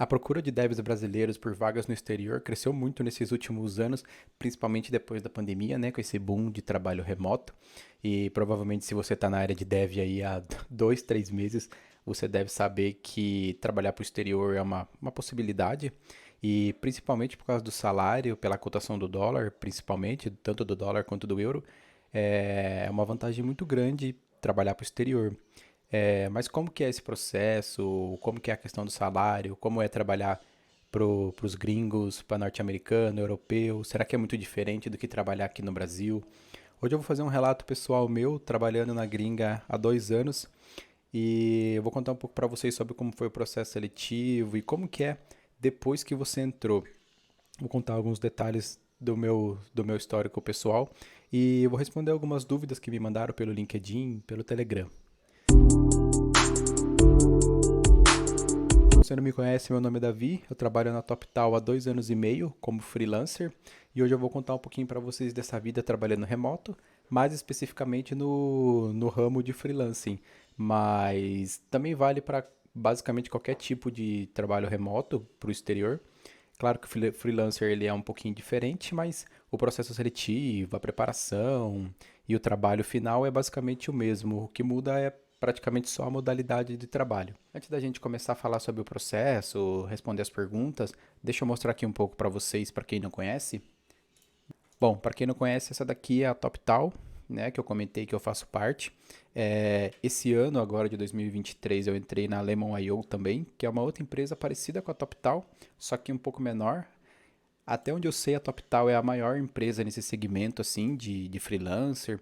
A procura de devs brasileiros por vagas no exterior cresceu muito nesses últimos anos, principalmente depois da pandemia, né, com esse boom de trabalho remoto. E provavelmente, se você está na área de dev aí há 2, 3 meses, você deve saber que trabalhar para o exterior é uma possibilidade. E principalmente por causa do salário, pela cotação do dólar, principalmente, tanto do dólar quanto do euro, é uma vantagem muito grande trabalhar para o exterior. Mas como que é esse processo? Como que é a questão do salário? Como é trabalhar para os gringos, para norte-americano, europeu? Será que é muito diferente do que trabalhar aqui no Brasil? Hoje eu vou fazer um relato pessoal meu, trabalhando na gringa há 2 anos, e eu vou contar um pouco para vocês sobre como foi o processo seletivo e como que é depois que você entrou. Vou contar alguns detalhes do meu histórico pessoal e eu vou responder algumas dúvidas que me mandaram pelo LinkedIn, pelo Telegram. Se você não me conhece, meu nome é Davi, eu trabalho na TopTal há 2 anos e meio como freelancer e hoje eu vou contar um pouquinho para vocês dessa vida trabalhando remoto, mais especificamente no ramo de freelancing, mas também vale para basicamente qualquer tipo de trabalho remoto para o exterior. Claro que o freelancer ele é um pouquinho diferente, mas o processo seletivo, a preparação e o trabalho final é basicamente o mesmo. O que muda é praticamente só a modalidade de trabalho. Antes da gente começar a falar sobre o processo, responder as perguntas, deixa eu mostrar aqui um pouco para vocês, para quem não conhece. Bom, para quem não conhece, essa daqui é a TopTal, né, que eu comentei que eu faço parte. Esse ano, agora de 2023, eu entrei na Lemon.io também, que é uma outra empresa parecida com a TopTal, só que um pouco menor. Até onde eu sei, a TopTal é a maior empresa nesse segmento assim de freelancer.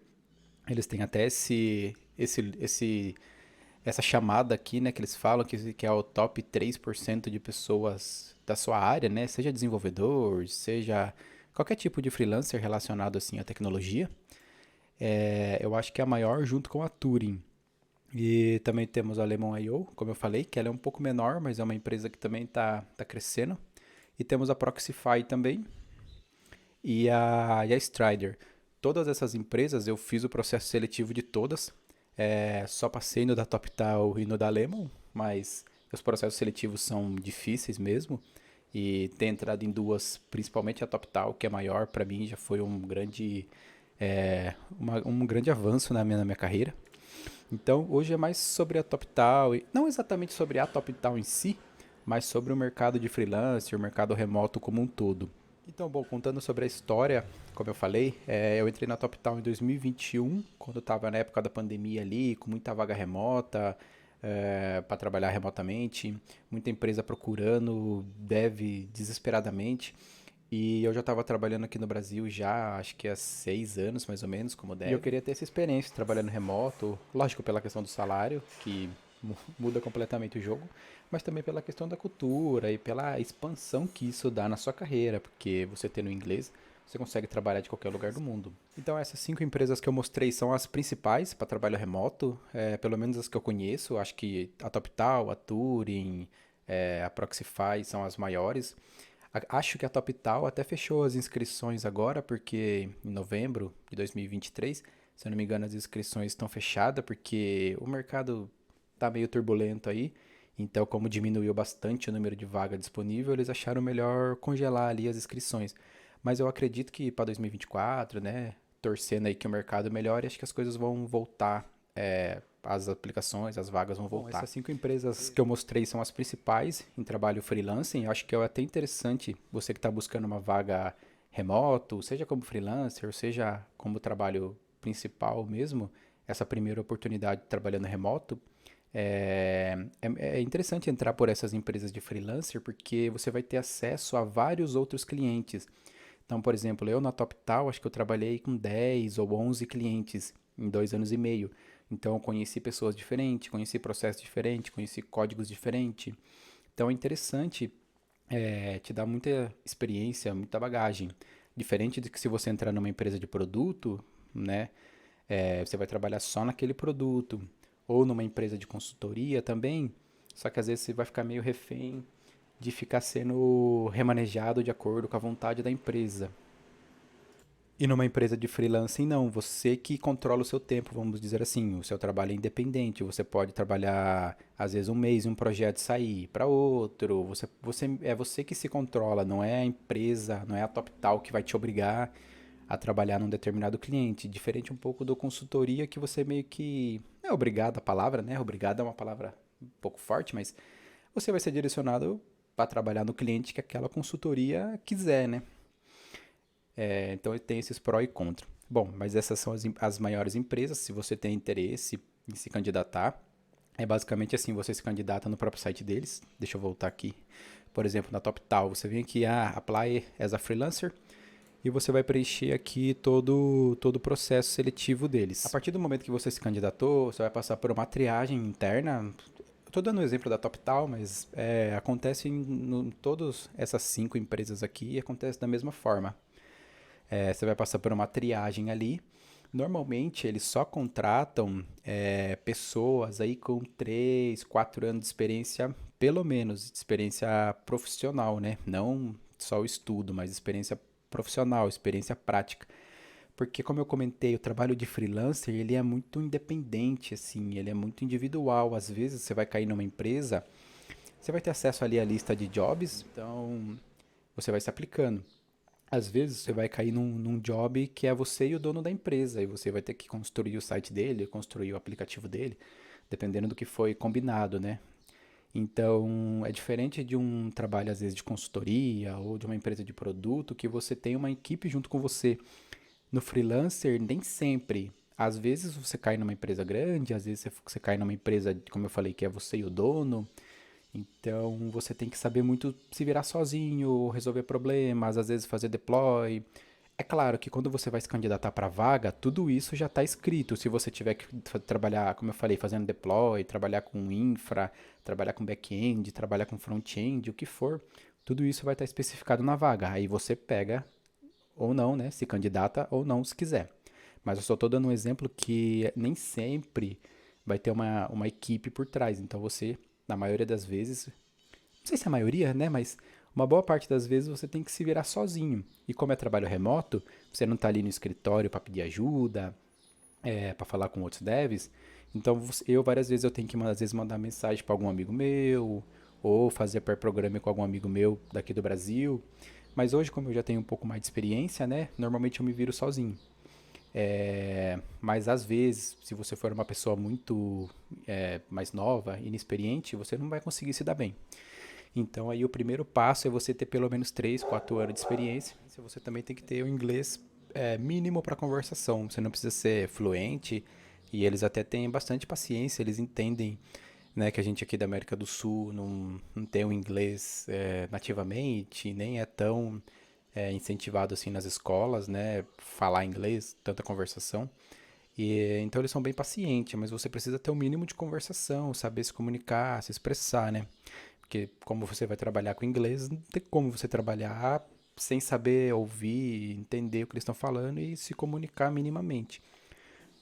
Eles têm até essa chamada aqui, né, que eles falam que é o top 3% de pessoas da sua área, né, seja desenvolvedor, seja qualquer tipo de freelancer relacionado assim à tecnologia. Eu acho que é a maior junto com a Turing. E também temos a Lemon.io, como eu falei, que ela é um pouco menor, mas é uma empresa que também está crescendo. E temos a Proxify também, e a Strider. Todas essas empresas eu fiz o processo seletivo de todas. Só passei no da TopTal e no da Lemon, mas os processos seletivos são difíceis mesmo. E ter entrado em duas, principalmente a TopTal, que é maior para mim, já foi um grande avanço na minha carreira. Então, hoje é mais sobre a TopTal, e não exatamente sobre a TopTal em si, mas sobre o mercado de freelance, o mercado remoto como um todo. Então, bom, contando sobre a história, como eu falei, eu entrei na TopTal em 2021, quando eu estava na época da pandemia ali, com muita vaga remota, para trabalhar remotamente, muita empresa procurando dev desesperadamente. E eu já estava trabalhando aqui no Brasil já, acho que há 6 anos mais ou menos, como dev. E eu queria ter essa experiência trabalhando remoto, lógico pela questão do salário, que muda completamente o jogo, mas também pela questão da cultura e pela expansão que isso dá na sua carreira, porque você tendo inglês, você consegue trabalhar de qualquer lugar do mundo. Então essas 5 empresas que eu mostrei são as principais para trabalho remoto, pelo menos as que eu conheço. Acho que a TopTal, a Turing, a Proxify são as maiores. Acho que a TopTal até fechou as inscrições agora, porque em novembro de 2023, se eu não me engano, as inscrições estão fechadas, porque o mercado tá meio turbulento aí. Então, como diminuiu bastante o número de vaga disponível, eles acharam melhor congelar ali as inscrições. Mas eu acredito que para 2024, né, torcendo aí que o mercado melhore, acho que as coisas vão voltar, as aplicações, as vagas vão voltar. Bom, essas 5 empresas que eu mostrei são as principais em trabalho freelancing. Eu acho que é até interessante você que está buscando uma vaga remoto, seja como freelancer, seja como trabalho principal mesmo, essa primeira oportunidade trabalhando remoto. É interessante entrar por essas empresas de freelancer porque você vai ter acesso a vários outros clientes. Então, por exemplo, eu na TopTal, acho que eu trabalhei com 10 ou 11 clientes em 2 anos e meio. Então, eu conheci pessoas diferentes, conheci processos diferentes, conheci códigos diferentes. Então, é interessante, te dá muita experiência, muita bagagem. Diferente de que se você entrar numa empresa de produto, né, você vai trabalhar só naquele produto. Ou numa empresa de consultoria também, só que às vezes você vai ficar meio refém de ficar sendo remanejado de acordo com a vontade da empresa. E numa empresa de freelancing, não. Você que controla o seu tempo, vamos dizer assim. O seu trabalho é independente. Você pode trabalhar, às vezes, um mês em um projeto e sair para outro. É você que se controla, não é a empresa, não é a TopTal que vai te obrigar a trabalhar num determinado cliente. Diferente um pouco do consultoria, que você meio que. É obrigado a palavra, né? Obrigado é uma palavra um pouco forte, mas você vai ser direcionado para trabalhar no cliente que aquela consultoria quiser, né? Então tem esses pró e contra. Bom, mas essas são as maiores empresas. Se você tem interesse em se candidatar, é basicamente assim: você se candidata no próprio site deles. Deixa eu voltar aqui. Por exemplo, na TopTal, você vem aqui, apply as a freelancer, e você vai preencher aqui todo o processo seletivo deles. A partir do momento que você se candidatou, você vai passar por uma triagem interna. Estou dando o exemplo da TopTal, mas acontece em todas essas 5 empresas aqui, e acontece da mesma forma. Você vai passar por uma triagem ali. Normalmente eles só contratam pessoas aí com 3, 4 anos de experiência, pelo menos, de experiência profissional, né? Não só o estudo, mas experiência profissional, experiência prática. Porque, como eu comentei, o trabalho de freelancer, ele é muito independente, assim, ele é muito individual. Às vezes você vai cair numa empresa, você vai ter acesso ali à lista de jobs, então você vai se aplicando. Às vezes você vai cair num job que é você e o dono da empresa, e você vai ter que construir o site dele, construir o aplicativo dele, dependendo do que foi combinado, né? Então, é diferente de um trabalho, às vezes, de consultoria ou de uma empresa de produto, que você tem uma equipe junto com você. No freelancer, nem sempre. Às vezes você cai numa empresa grande, às vezes você cai numa empresa, como eu falei, que é você e o dono. Então você tem que saber muito se virar sozinho, resolver problemas, às vezes fazer deploy. É claro que quando você vai se candidatar para vaga, tudo isso já está escrito. Se você tiver que trabalhar, como eu falei, fazendo deploy, trabalhar com infra, trabalhar com back-end, trabalhar com front-end, o que for, tudo isso vai estar especificado na vaga. Aí você pega ou não, né? Se candidata ou não, se quiser. Mas eu só estou dando um exemplo que nem sempre vai ter uma equipe por trás. Então você, na maioria das vezes, não sei se é a maioria, né? Mas uma boa parte das vezes você tem que se virar sozinho. E como é trabalho remoto, você não está ali no escritório para pedir ajuda, para falar com outros devs. Então eu várias vezes eu tenho que às vezes mandar mensagem para algum amigo meu ou fazer pair programming com algum amigo meu daqui do Brasil. Mas hoje, como eu já tenho um pouco mais de experiência, né? Normalmente eu me viro sozinho. Mas às vezes, se você for uma pessoa muito mais nova, inexperiente, você não vai conseguir se dar bem. Então aí o primeiro passo é você ter pelo menos 3, 4 anos de experiência. Você também tem que ter o inglês mínimo para conversação. Você não precisa ser fluente, e eles até têm bastante paciência, eles entendem, né, que a gente aqui da América do Sul não tem o inglês nativamente, nem é tão incentivado assim nas escolas, né, falar inglês, tanta conversação. E então eles são bem pacientes, mas você precisa ter o mínimo de conversação, saber se comunicar, se expressar, né? Porque como você vai trabalhar com inglês, não tem como você trabalhar sem saber ouvir, entender o que eles estão falando e se comunicar minimamente.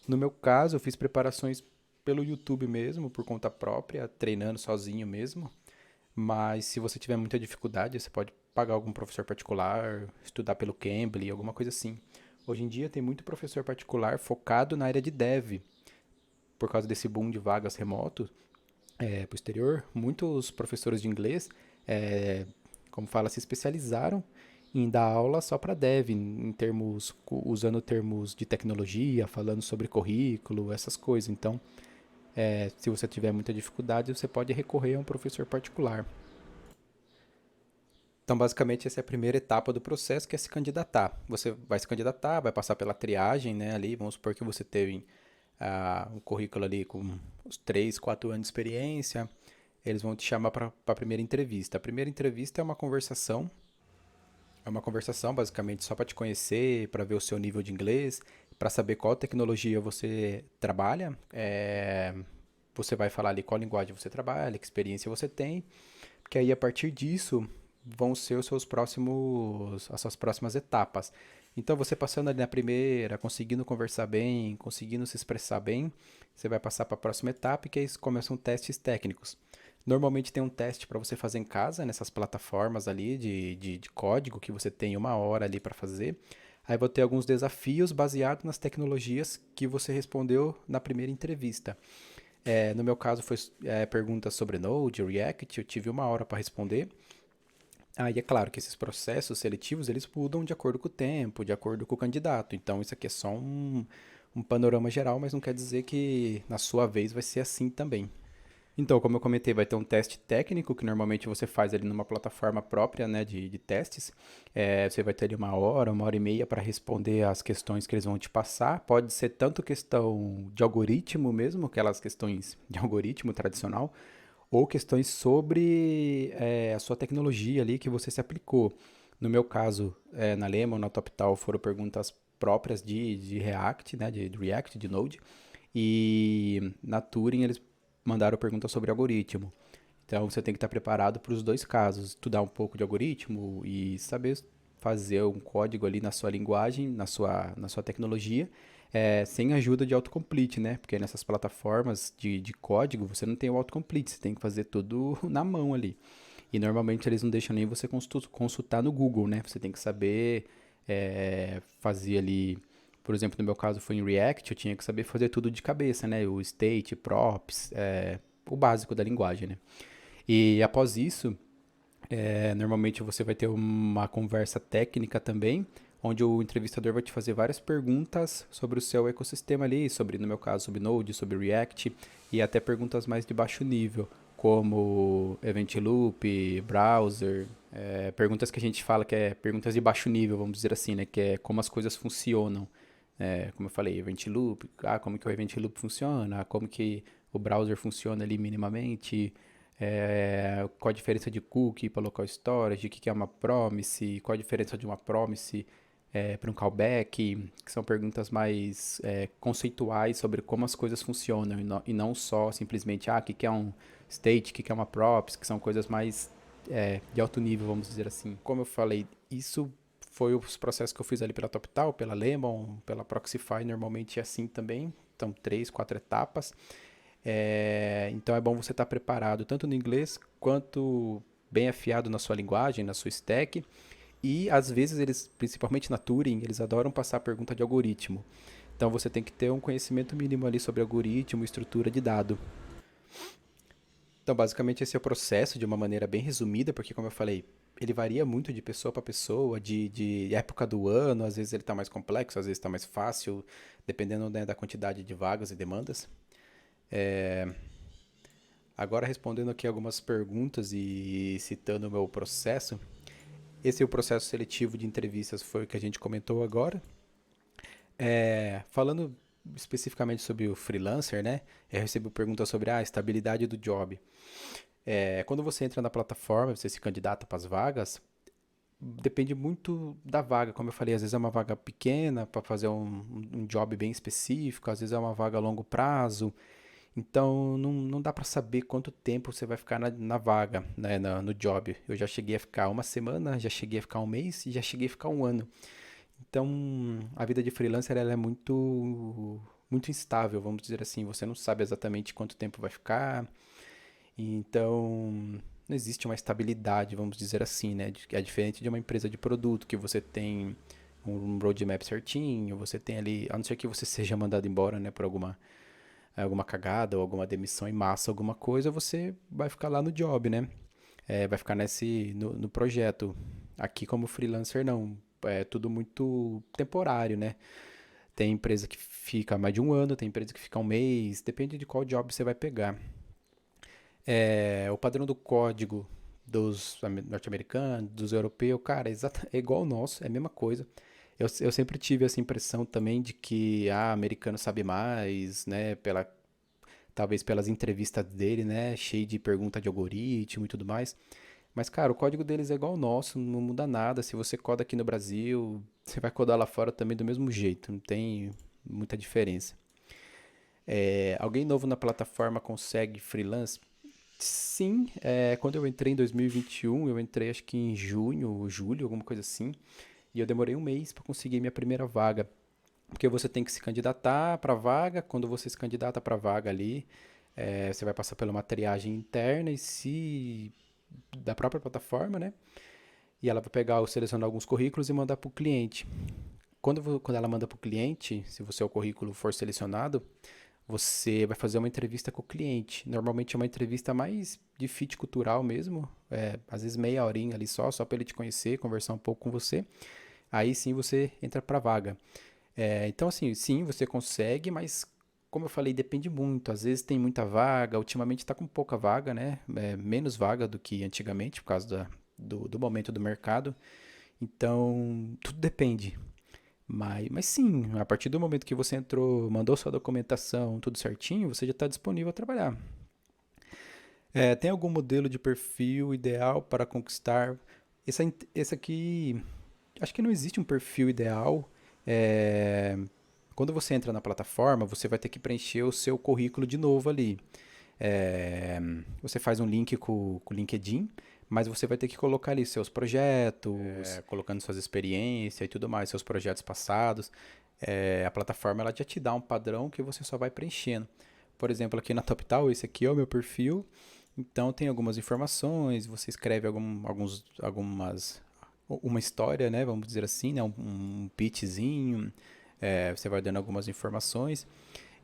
No meu caso, eu fiz preparações pelo YouTube mesmo, por conta própria, treinando sozinho mesmo. Mas se você tiver muita dificuldade, você pode pagar algum professor particular, estudar pelo Cambly, alguma coisa assim. Hoje em dia tem muito professor particular focado na área de dev, por causa desse boom de vagas remoto para o exterior. Muitos professores de inglês, como fala, se especializaram em dar aula só para dev, em termos, usando termos de tecnologia, falando sobre currículo, essas coisas. Então, se você tiver muita dificuldade, você pode recorrer a um professor particular. Então, basicamente, essa é a primeira etapa do processo, que é se candidatar. Você vai se candidatar, vai passar pela triagem, né, ali. Vamos supor que você teve um currículo ali com os 3, 4 anos de experiência. Eles vão te chamar para a primeira entrevista. A primeira entrevista é uma conversação basicamente só para te conhecer, para ver o seu nível de inglês, para saber qual tecnologia você trabalha. Você vai falar ali qual linguagem você trabalha, que experiência você tem, porque aí a partir disso vão ser as suas próximas etapas. Então você passando ali na primeira, conseguindo conversar bem, conseguindo se expressar bem, você vai passar para a próxima etapa, que aí começam testes técnicos. Normalmente tem um teste para você fazer em casa, nessas plataformas ali de código, que você tem 1 hora ali para fazer. Aí vou ter alguns desafios baseados nas tecnologias que você respondeu na primeira entrevista. No meu caso foi perguntas sobre Node, React, eu tive 1 hora para responder. Aí é claro que esses processos seletivos, eles mudam de acordo com o tempo, de acordo com o candidato. Então isso aqui é só um panorama geral, mas não quer dizer que na sua vez vai ser assim também. Então, como eu comentei, vai ter um teste técnico que normalmente você faz ali numa plataforma própria, né, de testes. Você vai ter ali 1 hora, 1 hora e meia para responder as questões que eles vão te passar. Pode ser tanto questão de algoritmo mesmo, aquelas questões de algoritmo tradicional, ou questões sobre a sua tecnologia ali que você se aplicou. No meu caso, na Lemon, na TopTal, foram perguntas próprias de React, né, de React, de Node. E na Turing eles mandaram perguntas sobre algoritmo. Então você tem que estar preparado para os dois casos, estudar um pouco de algoritmo e saber fazer um código ali na sua linguagem, na sua tecnologia, sem ajuda de autocomplete, né? Porque nessas plataformas de código você não tem o autocomplete, você tem que fazer tudo na mão ali. E normalmente eles não deixam nem você consultar no Google, né? Você tem que saber fazer ali, por exemplo, no meu caso foi em React, eu tinha que saber fazer tudo de cabeça, né? O state, props, o básico da linguagem, né? E após isso, normalmente você vai ter uma conversa técnica também, onde o entrevistador vai te fazer várias perguntas sobre o seu ecossistema ali, sobre, no meu caso, sobre Node, sobre React, e até perguntas mais de baixo nível, como Event Loop, Browser, perguntas que a gente fala que é perguntas de baixo nível, vamos dizer assim, né? Que é como as coisas funcionam. Como eu falei, Event Loop, como que o Event Loop funciona, como que o browser funciona ali minimamente, qual a diferença de cookie para local storage, o que é uma promise, qual a diferença de uma promise para um callback, que são perguntas mais conceituais sobre como as coisas funcionam e não só simplesmente, o que é um state, o que é uma props, que são coisas mais de alto nível, vamos dizer assim. Como eu falei, isso foi os processos que eu fiz ali pela TopTal, pela Lemon, pela Proxify, normalmente é assim também, então 3, 4 etapas. Então é bom você estar preparado tanto no inglês quanto bem afiado na sua linguagem, na sua stack. E às vezes eles, principalmente na Turing, eles adoram passar pergunta de algoritmo. Então você tem que ter um conhecimento mínimo ali sobre algoritmo, estrutura de dado. Então basicamente esse é o processo de uma maneira bem resumida, porque como eu falei, ele varia muito de pessoa para pessoa, de época do ano, às vezes ele está mais complexo, às vezes está mais fácil, dependendo, né, da quantidade de vagas e demandas. Agora respondendo aqui algumas perguntas e citando o meu processo. Esse é o processo seletivo de entrevistas, foi o que a gente comentou agora. Falando especificamente sobre o freelancer, né? Eu recebo perguntas sobre a estabilidade do job. Quando você entra na plataforma, você se candidata para as vagas, depende muito da vaga. Como eu falei, às vezes é uma vaga pequena para fazer um job bem específico, às vezes é uma vaga a longo prazo. Então não dá para saber quanto tempo você vai ficar na vaga, né, no job. Eu já cheguei a ficar 1 semana, já cheguei a ficar 1 mês e já cheguei a ficar 1 ano. Então a vida de freelancer ela é muito instável, vamos dizer assim. Você não sabe exatamente quanto tempo vai ficar. Então não existe uma estabilidade, vamos dizer assim, né? É diferente de uma empresa de produto que você tem um roadmap certinho, você tem ali, a não ser que você seja mandado embora, né, por alguma cagada ou alguma demissão em massa, alguma coisa, você vai ficar lá no job, né? Vai ficar no projeto. Aqui como freelancer não, é tudo muito temporário, né? Tem empresa que fica mais de 1 ano, tem empresa que fica 1 mês, depende de qual job você vai pegar. O padrão do código dos norte-americanos, dos europeus, cara, é igual ao nosso, é a mesma coisa. Eu sempre tive essa impressão também de que americano sabe mais, né, talvez pelas entrevistas dele, né, cheio de pergunta de algoritmo e tudo mais. Mas, cara, o código deles é igual ao nosso, não muda nada. Se você coda aqui no Brasil, você vai codar lá fora também do mesmo jeito, não tem muita diferença. Alguém novo na plataforma consegue freelance? Sim, quando eu entrei em 2021, eu entrei acho que em junho ou julho, alguma coisa assim, e eu demorei 1 mês para conseguir minha primeira vaga. Porque você tem que se candidatar para a vaga, quando você se candidata para a vaga ali, você vai passar por uma triagem interna e se da própria plataforma, né? E ela vai pegar, selecionar alguns currículos e mandar para o cliente. quando ela manda para o cliente, se o seu currículo for selecionado, você vai fazer uma entrevista com o cliente. Normalmente é uma entrevista mais de fit cultural mesmo, às vezes meia horinha ali só para ele te conhecer, conversar um pouco com você. Aí sim você entra para a vaga. Então, assim, sim, você consegue, mas como eu falei, depende muito. Às vezes tem muita vaga, ultimamente está com pouca vaga, né? Menos vaga do que antigamente, por causa do momento do mercado. Então, tudo depende. Mas sim, a partir do momento que você entrou, mandou sua documentação, tudo certinho, você já está disponível a trabalhar. Tem algum modelo de perfil ideal para conquistar? Esse aqui, acho que não existe um perfil ideal. É, Quando você entra na plataforma, você vai ter que preencher o seu currículo de novo ali. É, Você faz um link com o LinkedIn, mas você vai ter que colocar ali seus projetos, colocando suas experiências e tudo mais, seus projetos passados. A plataforma ela já te dá um padrão que você só vai preenchendo. Por exemplo, aqui na TopTal, esse aqui é o meu perfil. Então tem algumas informações, você escreve uma história, né? Vamos dizer assim, né? Um pitchzinho. Você vai dando algumas informações.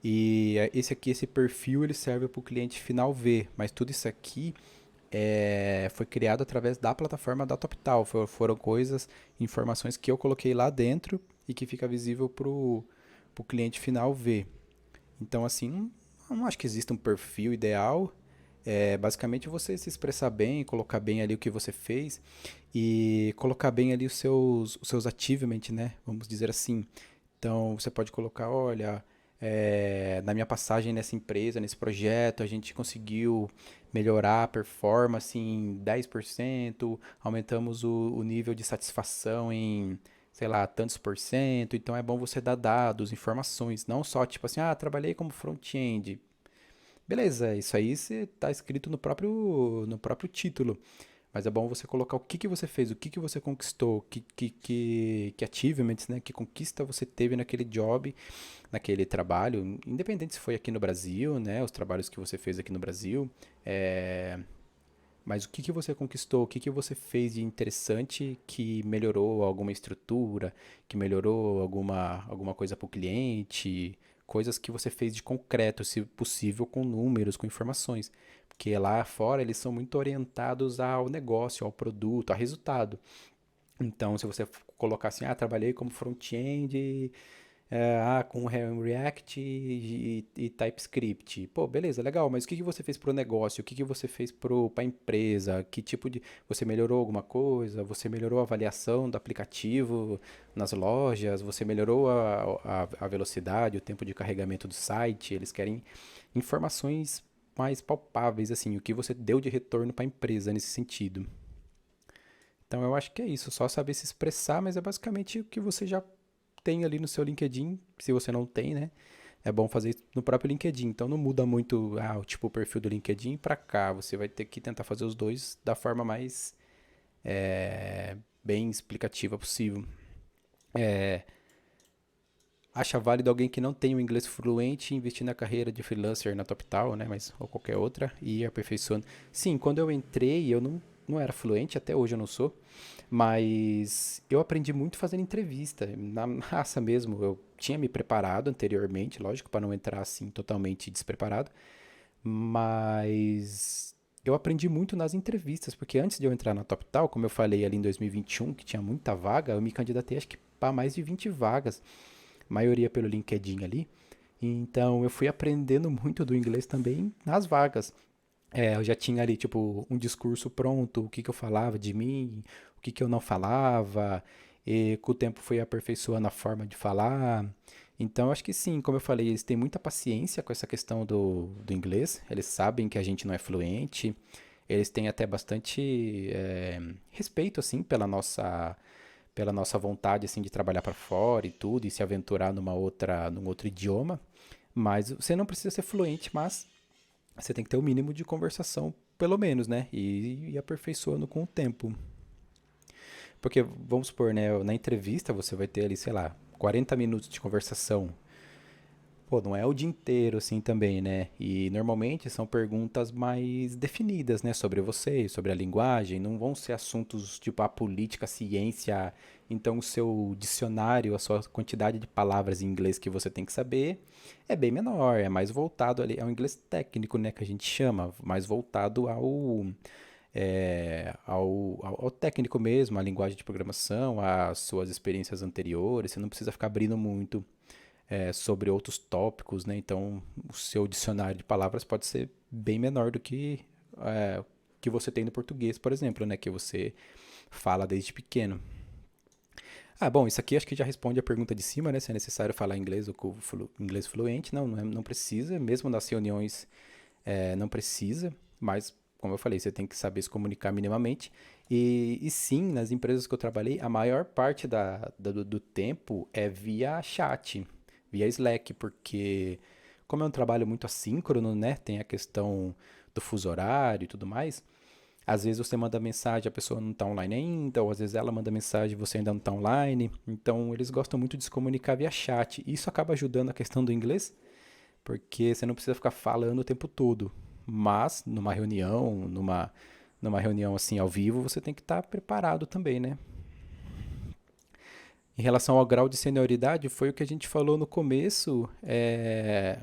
E esse perfil, ele serve para o cliente final ver. Mas tudo isso aqui foi criado através da plataforma da TopTal. Foram coisas, informações que eu coloquei lá dentro e que fica visível para o cliente final ver. Então, assim, não acho que exista um perfil ideal. Basicamente você se expressar bem, colocar bem ali o que você fez e colocar bem ali os seus achievements, né? Vamos dizer assim. Então você pode colocar, olha, na minha passagem nessa empresa, nesse projeto, a gente conseguiu melhorar a performance em 10%, aumentamos o nível de satisfação em, sei lá, tantos por cento. Então é bom você dar dados, informações, não só tipo assim, trabalhei como front-end. Beleza, isso aí está escrito no próprio título. Mas é bom você colocar o que que você fez, o que que você conquistou, que achievements, né, que conquista você teve naquele job, naquele trabalho, independente se foi aqui no Brasil, né, os trabalhos que você fez aqui no Brasil, mas o que que você conquistou, o que que você fez de interessante que melhorou alguma estrutura, que melhorou alguma coisa para o cliente, coisas que você fez de concreto, se possível, com números, com informações. Porque lá fora eles são muito orientados ao negócio, ao produto, a resultado. Então, se você colocar assim, trabalhei como front-end, com React e TypeScript. Pô, beleza, legal, mas o que que você fez para o negócio? O que que você fez para a empresa? Que tipo de. Você melhorou alguma coisa? Você melhorou a avaliação do aplicativo nas lojas? Você melhorou a velocidade, o tempo de carregamento do site? Eles querem informações mais palpáveis, assim, o que você deu de retorno para a empresa nesse sentido. Então eu acho que é isso, só saber se expressar, mas é basicamente o que você já tem ali no seu LinkedIn, se você não tem, né? É bom fazer isso no próprio LinkedIn. Então não muda muito o perfil do LinkedIn para cá. Você vai ter que tentar fazer os dois da forma mais bem explicativa possível. Acha válido alguém que não tem o inglês fluente investir na carreira de freelancer na TopTal, né? Mas, ou qualquer outra, e ir aperfeiçoando. Sim, quando eu entrei, eu não era fluente, até hoje eu não sou. Mas eu aprendi muito fazendo entrevista, na raça mesmo. Eu tinha me preparado anteriormente, lógico, para não entrar assim totalmente despreparado. Mas eu aprendi muito nas entrevistas, porque antes de eu entrar na TopTal, como eu falei ali em 2021, que tinha muita vaga, eu me candidatei acho que para mais de 20 vagas, maioria pelo LinkedIn ali. Então eu fui aprendendo muito do inglês também nas vagas. Eu já tinha ali, tipo, um discurso pronto, o que que eu falava de mim, o que que eu não falava, e com o tempo fui aperfeiçoando a forma de falar. Então, eu acho que sim, como eu falei, eles têm muita paciência com essa questão do inglês, eles sabem que a gente não é fluente, eles têm até bastante respeito, assim, pela nossa vontade, assim, de trabalhar para fora e tudo, e se aventurar num outro idioma. Mas você não precisa ser fluente, mas você tem que ter o mínimo de conversação, pelo menos, né? E aperfeiçoando com o tempo. Porque, vamos supor, né? Na entrevista você vai ter ali, sei lá, 40 minutos de conversação. Pô, não é o dia inteiro assim também, né? E normalmente são perguntas mais definidas, né? Sobre você, sobre a linguagem. Não vão ser assuntos tipo a política, a ciência. Então o seu dicionário, a sua quantidade de palavras em inglês que você tem que saber é bem menor. É mais voltado ali, é um inglês técnico, né? Que a gente chama, mais voltado ao técnico mesmo, à linguagem de programação, às suas experiências anteriores. Você não precisa ficar abrindo muito sobre outros tópicos, né? Então, o seu dicionário de palavras pode ser bem menor do que você tem no português, por exemplo, né? Que você fala desde pequeno. Ah, bom, isso aqui acho que já responde a pergunta de cima, né? Se é necessário falar inglês ou inglês fluente. Não, não precisa. Mesmo nas reuniões, não precisa. Mas, como eu falei, você tem que saber se comunicar minimamente. E sim, nas empresas que eu trabalhei, a maior parte do tempo é via chat, via Slack, porque como é um trabalho muito assíncrono, né? Tem a questão do fuso horário e tudo mais. Às vezes você manda mensagem, a pessoa não está online ainda, ou às vezes ela manda mensagem e você ainda não está online. Então eles gostam muito de se comunicar via chat. Isso acaba ajudando a questão do inglês, porque você não precisa ficar falando o tempo todo. Mas numa reunião assim ao vivo, você tem que estar preparado também, né? Em relação ao grau de senioridade, foi o que a gente falou no começo. É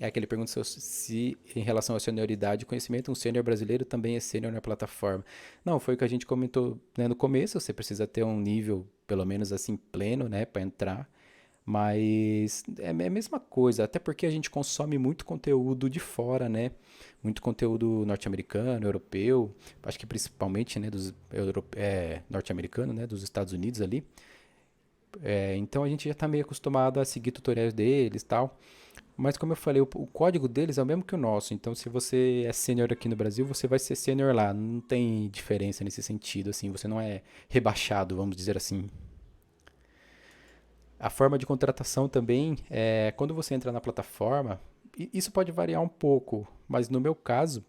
aquele pergunta se em relação à senioridade e conhecimento, um sênior brasileiro também é sênior na plataforma. Não, foi o que a gente comentou, né, no começo, você precisa ter um nível, pelo menos assim, pleno, né, para entrar. Mas é a mesma coisa, até porque a gente consome muito conteúdo de fora, né? Muito conteúdo norte-americano, europeu, acho que principalmente, né, norte-americano, né, dos Estados Unidos ali. Então a gente já está meio acostumado a seguir tutoriais deles e tal. Mas como eu falei, o código deles é o mesmo que o nosso. Então se você é sênior aqui no Brasil, você vai ser sênior lá. Não tem diferença nesse sentido, assim. Você não é rebaixado, vamos dizer assim. A forma de contratação também é quando você entra na plataforma. Isso pode variar um pouco, mas no meu caso,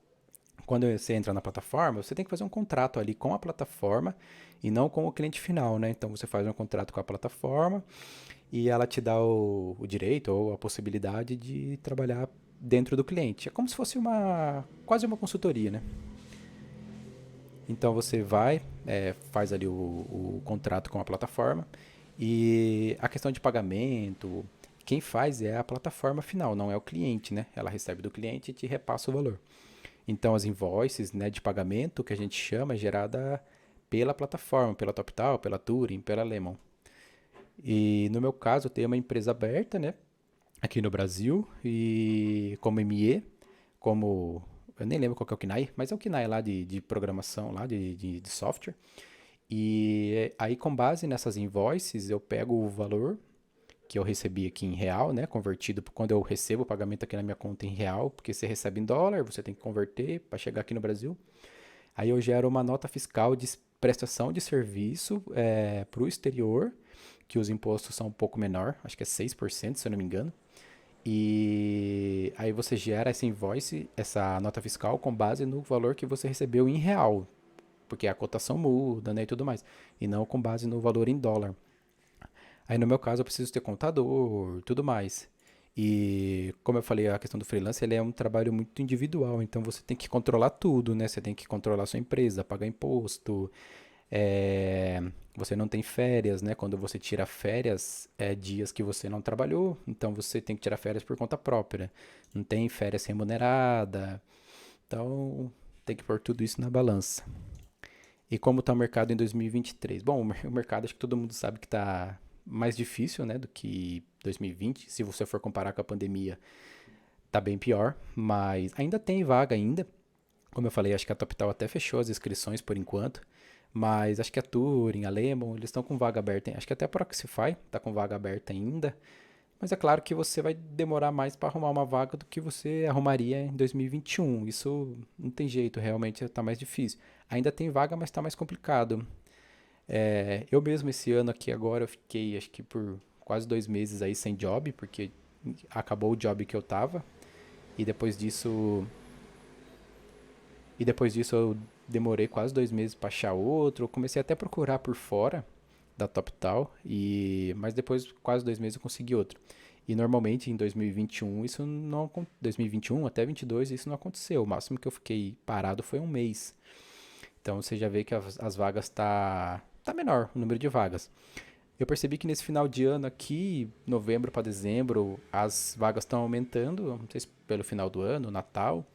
quando você entra na plataforma, você tem que fazer um contrato ali com a plataforma e não com o cliente final, né? Então você faz um contrato com a plataforma e ela te dá o direito ou a possibilidade de trabalhar dentro do cliente. É como se fosse quase uma consultoria, né? Então você vai, faz ali o contrato com a plataforma e a questão de pagamento, quem faz é a plataforma final, não é o cliente, né? Ela recebe do cliente e te repassa o valor. Então as invoices, né, de pagamento que a gente chama é gerada pela plataforma, pela TopTal, pela Turing, pela Lemon. E no meu caso, eu tenho uma empresa aberta, né, aqui no Brasil, e como ME, como. Eu nem lembro qual que é o KNAI, mas é o KNAI lá de programação, lá de software. E aí, com base nessas invoices, eu pego o valor que eu recebi aqui em real, né, convertido quando eu recebo o pagamento aqui na minha conta em real, porque você recebe em dólar, você tem que converter para chegar aqui no Brasil. Aí eu gero uma nota fiscal de prestação de serviço para o exterior, que os impostos são um pouco menor, acho que é 6%, se eu não me engano. E aí você gera essa invoice, essa nota fiscal com base no valor que você recebeu em real, porque a cotação muda, né, e tudo mais, e não com base no valor em dólar. Aí no meu caso eu preciso ter contador, tudo mais. E como eu falei, a questão do freelance, ele é um trabalho muito individual, então você tem que controlar tudo, né? Você tem que controlar a sua empresa, pagar imposto, é, você não tem férias, né? Quando você tira férias, é dias que você não trabalhou, então você tem que tirar férias por conta própria. Não tem férias remunerada, então tem que pôr tudo isso na balança. E como está o mercado em 2023? Bom, o mercado acho que todo mundo sabe que está mais difícil, né, do que 2020. Se você for comparar com a pandemia, tá bem pior, mas ainda tem vaga ainda. Como eu falei, acho que a TopTal até fechou as inscrições por enquanto, mas acho que a Turing, a Lemon, eles estão com vaga aberta. Acho que até a Proxify está com vaga aberta ainda. Mas é claro que você vai demorar mais para arrumar uma vaga do que você arrumaria em 2021. Isso não tem jeito, realmente está mais difícil. Ainda tem vaga, mas está mais complicado. Eu mesmo esse ano aqui agora eu fiquei acho que por quase 2 meses aí sem job, porque acabou o job que eu tava. E depois disso, e depois disso eu demorei quase 2 meses para achar outro. Eu comecei até a procurar por fora, da TopTal, mas depois, quase 2 meses, eu consegui outro. E normalmente em 2021 isso não 2021 até 22 isso não aconteceu. O máximo que eu fiquei parado foi um mês. Então você já vê que as vagas tá menor, o número de vagas. Eu percebi que nesse final de ano aqui, novembro para dezembro, as vagas estão aumentando, não sei se pelo final do ano, Natal,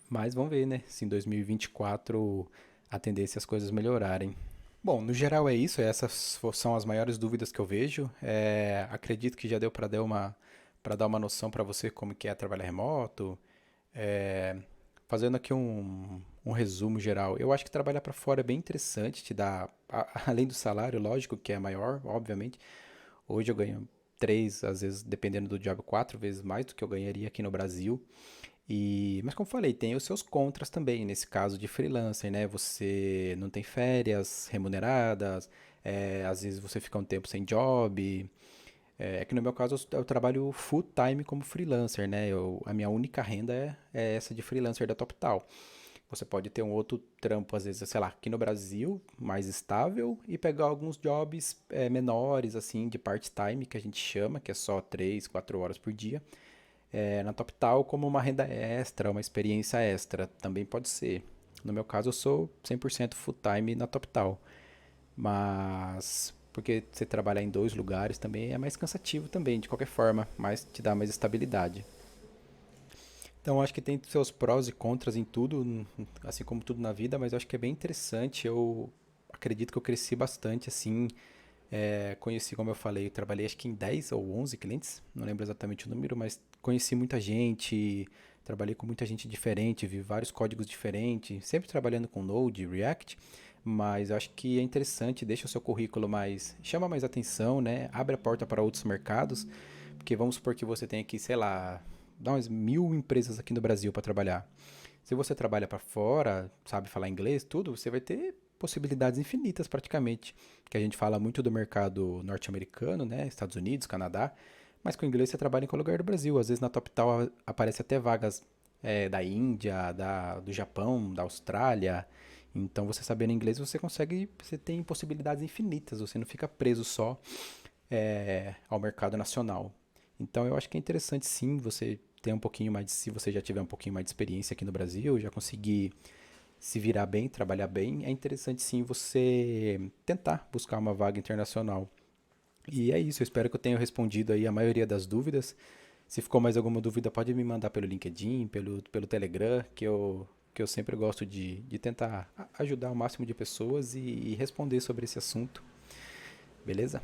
mas vamos ver, né, se em 2024 a tendência é as coisas melhorarem. Bom, no geral é isso, essas são as maiores dúvidas que eu vejo. Acredito que já deu para dar uma noção para você como que é trabalhar remoto. É, Fazendo aqui um resumo geral, eu acho que trabalhar para fora é bem interessante, te dá, além do salário, lógico que é maior, obviamente. Hoje eu ganho três, às vezes, dependendo do job, 4 vezes mais do que eu ganharia aqui no Brasil. Mas como falei, tem os seus contras também, nesse caso de freelancer, né? Você não tem férias remuneradas, às vezes você fica um tempo sem job. É que no meu caso eu trabalho full time como freelancer, né? A minha única renda é essa de freelancer da TopTal. Você pode ter um outro trampo, às vezes, sei lá, aqui no Brasil, mais estável, e pegar alguns jobs menores, assim, de part-time, que a gente chama, que é só 3, 4 horas por dia na TopTal como uma renda extra, uma experiência extra, também pode ser. No meu caso, eu sou 100% full time na TopTal, mas porque você trabalhar em dois lugares também é mais cansativo também, de qualquer forma, mas te dá mais estabilidade. Então, acho que tem seus prós e contras em tudo, assim como tudo na vida, mas eu acho que é bem interessante. Eu acredito que eu cresci bastante, assim, conheci, como eu falei, eu trabalhei acho que em 10 ou 11 clientes, não lembro exatamente o número, mas conheci muita gente, trabalhei com muita gente diferente, vi vários códigos diferentes, sempre trabalhando com Node, React, mas eu acho que é interessante, deixa o seu currículo mais, chama mais atenção, né? Abre a porta para outros mercados, porque vamos supor que você tem aqui, sei lá, dá umas 1.000 empresas aqui no Brasil para trabalhar. Se você trabalha para fora, sabe falar inglês, tudo, você vai ter possibilidades infinitas praticamente. Que a gente fala muito do mercado norte-americano, né, Estados Unidos, Canadá, mas com inglês você trabalha em qualquer lugar do Brasil. Às vezes na TopTal aparece até vagas da Índia, do Japão, da Austrália. Então você sabendo inglês você tem possibilidades infinitas. Você não fica preso só ao mercado nacional. Então eu acho que é interessante sim você ter um pouquinho mais se você já tiver um pouquinho mais de experiência aqui no Brasil, já conseguir se virar bem, trabalhar bem, é interessante sim você tentar buscar uma vaga internacional. E é isso, eu espero que eu tenha respondido aí a maioria das dúvidas. Se ficou mais alguma dúvida, pode me mandar pelo LinkedIn, pelo Telegram, que eu sempre gosto de tentar ajudar o máximo de pessoas e responder sobre esse assunto. Beleza?